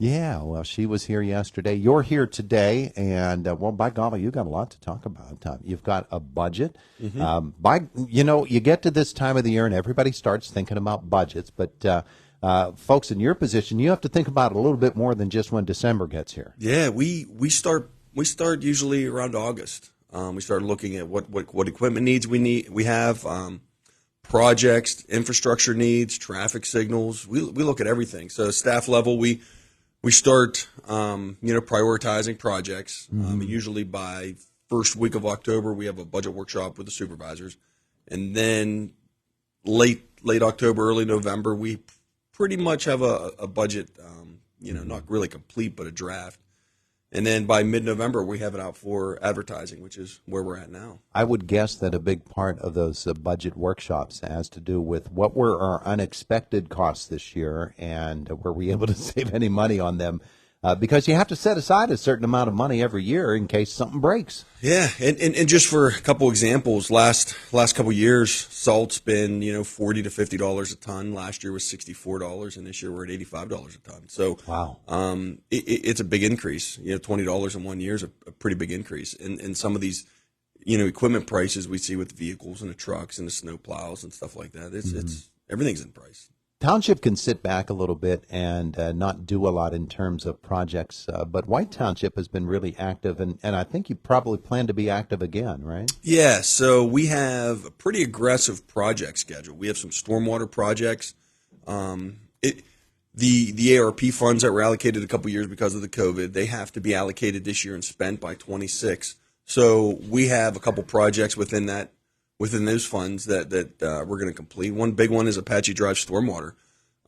Yeah, well, she was here yesterday. You're here today, and well, by golly, you got a lot to talk about. You've got a budget. You get to this time of the year, and everybody starts thinking about budgets. But folks in your position, you have to think about it a little bit more than just when December gets here. Yeah, we start usually around August. We start looking at what equipment needs we have, projects, infrastructure needs, traffic signals. We look at everything. So staff level, we start prioritizing projects. Usually by first week of October, we have a budget workshop with the supervisors, and then late October, early November, we pretty much have a budget. Not really complete, but a draft. And then by mid-November, we have it out for advertising, which is where we're at now. I would guess that a big part of those budget workshops has to do with what were our unexpected costs this year, and were we able to save any money on them? Because you have to set aside a certain amount of money every year in case something breaks. Yeah, and just for a couple examples, last couple years, salt's been $40 to $50 a ton. Last year was $64, and this year we're at $85 a ton. So wow, it's a big increase. $20 in 1 year is a pretty big increase. And some of these equipment prices we see with vehicles and the trucks and the snow plows and stuff like that, it's everything's in price. Township can sit back a little bit and not do a lot in terms of projects, but White Township has been really active, and I think you probably plan to be active again, right? Yeah, so we have a pretty aggressive project schedule. We have some stormwater projects. The ARP funds that were allocated a couple years because of the COVID, they have to be allocated this year and spent by 26. So we have a couple projects within those funds that we're going to complete. One big one is Apache Drive stormwater.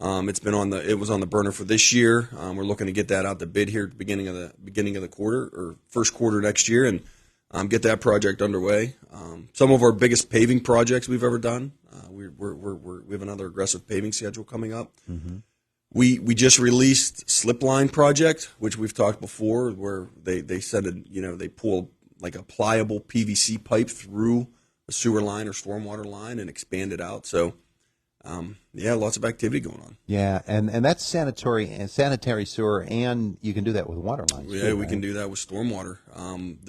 It was on the burner for this year. We're looking to get that out to bid here at the beginning of the quarter or first quarter next year, and get that project underway. Some of our biggest paving projects we've ever done. We have another aggressive paving schedule coming up. Mm-hmm. We just released slip line project, which we've talked before, where they said they pull like a pliable PVC pipe through a sewer line or stormwater line and expand it out. So, lots of activity going on. Yeah, and that's sanitary sewer, and you can do that with water lines. Yeah, we can do that with stormwater.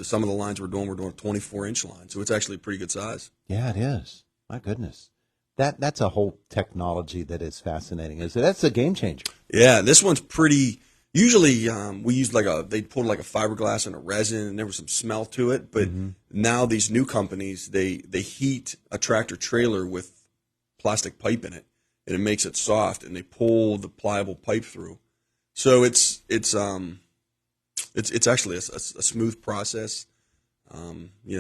Some of the lines we're doing a 24-inch line, so it's actually a pretty good size. Yeah, it is. My goodness. That's a whole technology that is fascinating. That's a game changer. Yeah, this one's pretty. Usually, we used they pulled like a fiberglass and a resin, and there was some smell to it. But now these new companies, they heat a tractor trailer with plastic pipe in it, and it makes it soft, and they pull the pliable pipe through. So it's actually a smooth process,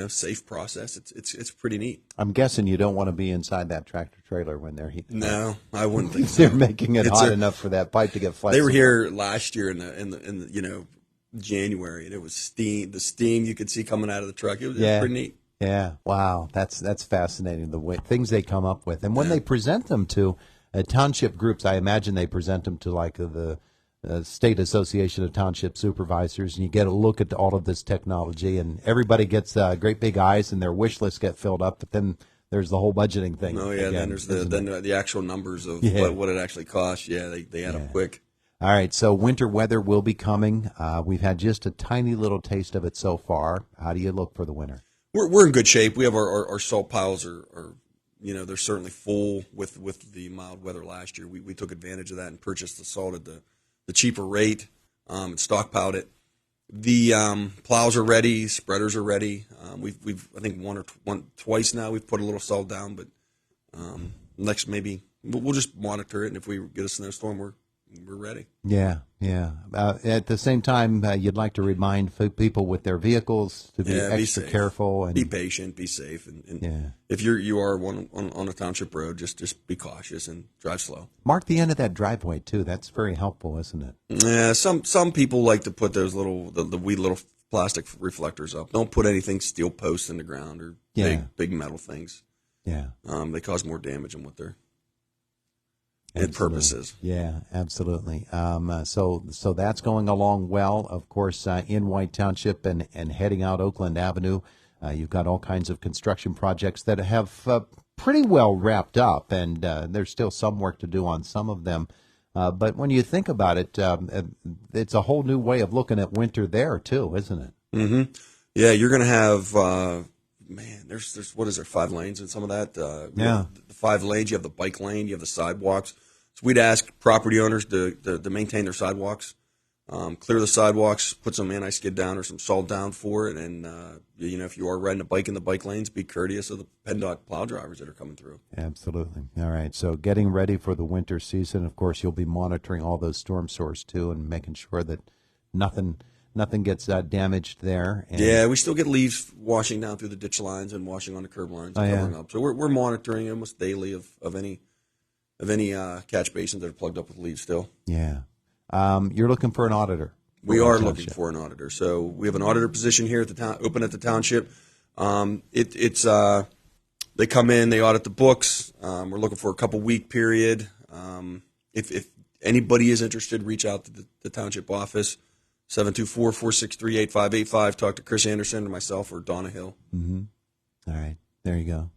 safe process. It's pretty neat. I'm guessing you don't want to be inside that tractor trailer when they're heating. No, I wouldn't think so. They're making it hot enough for that pipe to get flexible. They were here last year in the January, and it was steam. The steam you could see coming out of the truck. It was pretty neat. Yeah, wow, that's fascinating. The way things they come up with, and when they present them to township groups, I imagine they present them to like the State Association of Township Supervisors, and you get a look at all of this technology, and everybody gets great big eyes, and their wish lists get filled up. But then there's the whole budgeting thing. Oh yeah, then there's the actual numbers of what it actually costs. Yeah, they add up quick. All right, so winter weather will be coming. We've had just a tiny little taste of it so far. How do you look for the winter? We're in good shape. We have our salt piles are they're certainly full with the mild weather last year. We took advantage of that and purchased the salt at the cheaper rate and stockpiled it. The plows are ready, spreaders are ready. We've I think twice now we've put a little salt down, but next maybe we'll just monitor it, and if we get a snowstorm, we're ready. Yeah. At the same time, you'd like to remind people with their vehicles to be extra careful and be patient, be safe, and if you are on a township road, just be cautious and drive slow. Mark the end of that driveway too. That's very helpful, isn't it? Yeah. Some people like to put those the wee little plastic reflectors up. Don't put anything steel posts in the ground or big metal things. Yeah. They cause more damage than what they're. Purposes. Yeah, absolutely. So that's going along well. Of course, in White Township and heading out Oakland Avenue, you've got all kinds of construction projects that have pretty well wrapped up, and there's still some work to do on some of them. But when you think about it, it's a whole new way of looking at winter there too, isn't it? Mm-hmm. Yeah, you're going to have, there's what is there, 5 lanes in some of that? Yeah. The 5 lanes, you have the bike lane, you have the sidewalks. So we'd ask property owners to maintain their sidewalks, clear the sidewalks, put some anti-skid down or some salt down for it. And, if you are riding a bike in the bike lanes, be courteous of the PennDOT plow drivers that are coming through. Absolutely. All right. So getting ready for the winter season. Of course, you'll be monitoring all those storm sores too and making sure that nothing gets damaged there. And yeah, we still get leaves washing down through the ditch lines and washing on the curb lines and covering up. So we're monitoring almost daily of any catch basins that are plugged up with leaves still. Yeah. You're looking for an auditor. We are looking for an auditor. So we have an auditor position here at the town, open at the township. They come in, they audit the books. We're looking for a couple-week period. If anybody is interested, reach out to the township office, 724-463-8585. Talk to Chris Anderson or myself or Donna Hill. Mm-hmm. All right. There you go.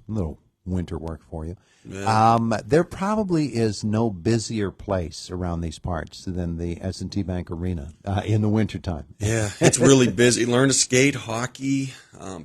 A little winter work for you. Yeah. There probably is no busier place around these parts than the S&T Bank Arena in the wintertime. Yeah, it's really busy. Learn to skate, hockey,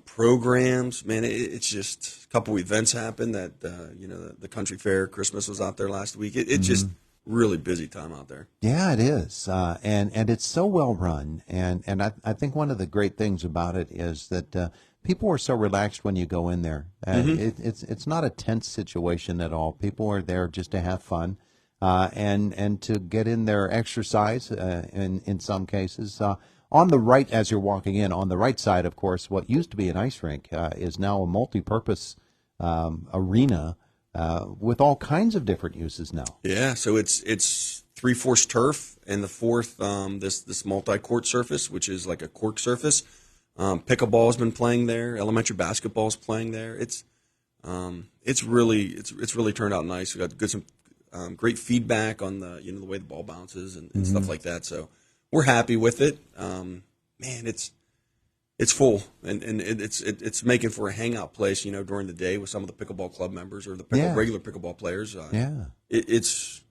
programs. Man, it's just a couple events happened that, the country fair, Christmas was out there last week. It's just really busy time out there. Yeah, it is. And it's so well run. And I think one of the great things about it is that people are so relaxed when you go in there. It's not a tense situation at all. People are there just to have fun and to get in their exercise in some cases. On the right, as you're walking in, on the right side, of course, what used to be an ice rink is now a multi-purpose arena with all kinds of different uses now. Yeah, so it's 3/4 turf and the fourth this multi-court surface, which is like a cork surface. Pickleball's been playing there. Elementary basketball's playing there. It's really turned out nice. We got some great feedback on the way the ball bounces and stuff like that. So we're happy with it. Man, it's full and it's making for a hangout place. During the day with some of the pickleball club members or the regular pickleball players. It's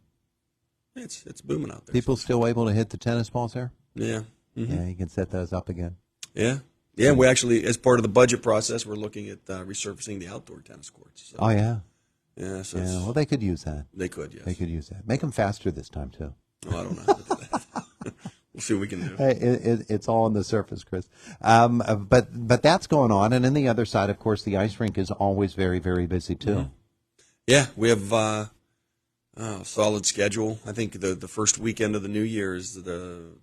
booming out there. People still able to hit the tennis balls there? Yeah. Mm-hmm. Yeah, you can set those up again. Yeah. Yeah, we actually, as part of the budget process, we're looking at resurfacing the outdoor tennis courts. So, oh, yeah. Yeah, so yeah. Well, they could use that. They could, yes. They could use that. Make them faster this time, too. Oh, I don't know how to do that. We'll see what we can do. Hey, it's all on the surface, Chris. But that's going on. And then the other side, of course, the ice rink is always very, very busy, too. Mm-hmm. Yeah, we have a solid schedule. I think the first weekend of the new year is the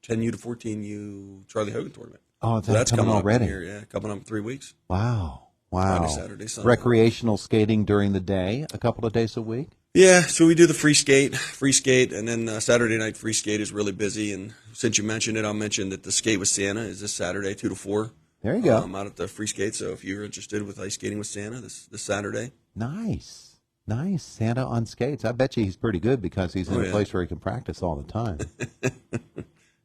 10U to 14U Charlie Hogan tournament. Oh, so that's coming already. Here, yeah, coming up in 3 weeks. Wow. Friday, Saturday, Sunday. Recreational skating during the day, a couple of days a week? Yeah, so we do the free skate, and then Saturday night free skate is really busy. And since you mentioned it, I'll mention that the Skate with Santa is this Saturday, 2 to 4. There you go. I'm out at the free skate, so if you're interested with ice skating with Santa this Saturday. Nice. Santa on skates. I bet you he's pretty good because he's in a place where he can practice all the time.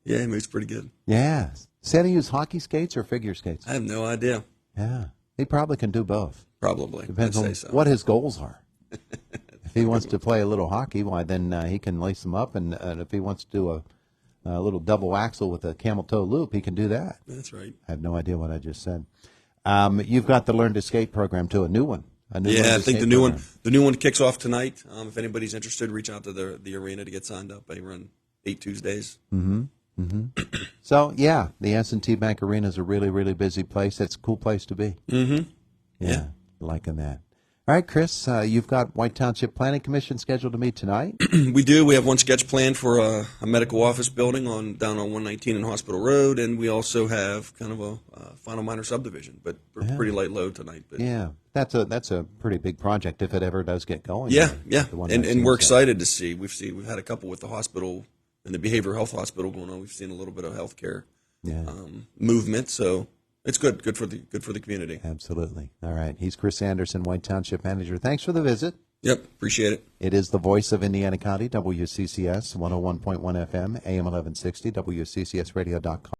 Yeah, he moves pretty good. Yeah. Santa use hockey skates or figure skates? I have no idea. Yeah. He probably can do both. Probably. Depends on what his goals are. If he wants to play a little hockey, why then he can lace them up, and if he wants to do a little double axle with a camel toe loop, he can do that. That's right. I have no idea what I just said. You've got the Learn to Skate program too, a new one. I think the new one kicks off tonight. If anybody's interested, reach out to the arena to get signed up. I run 8 Tuesdays. Mm-hmm. Mm-hmm. So yeah, the S&T Bank Arena is a really, really busy place. It's a cool place to be. Mm-hmm. Yeah, liking that. All right, Chris, you've got White Township Planning Commission scheduled to meet tonight. We do. We have one sketch planned for a medical office building down on 119 in Hospital Road, and we also have kind of a final minor subdivision, but we're pretty light load tonight. But yeah, that's a pretty big project if it ever does get going. Yeah. And we're excited to see. We've had a couple with the hospital and the behavioral health hospital going on. We've seen a little bit of healthcare movement, so. It's good for the community. Absolutely. All right. He's Chris Anderson, White Township Manager. Thanks for the visit. Yep, appreciate it. It is the voice of Indiana County, WCCS 101.1 FM, AM 1160, WCCSradio.com.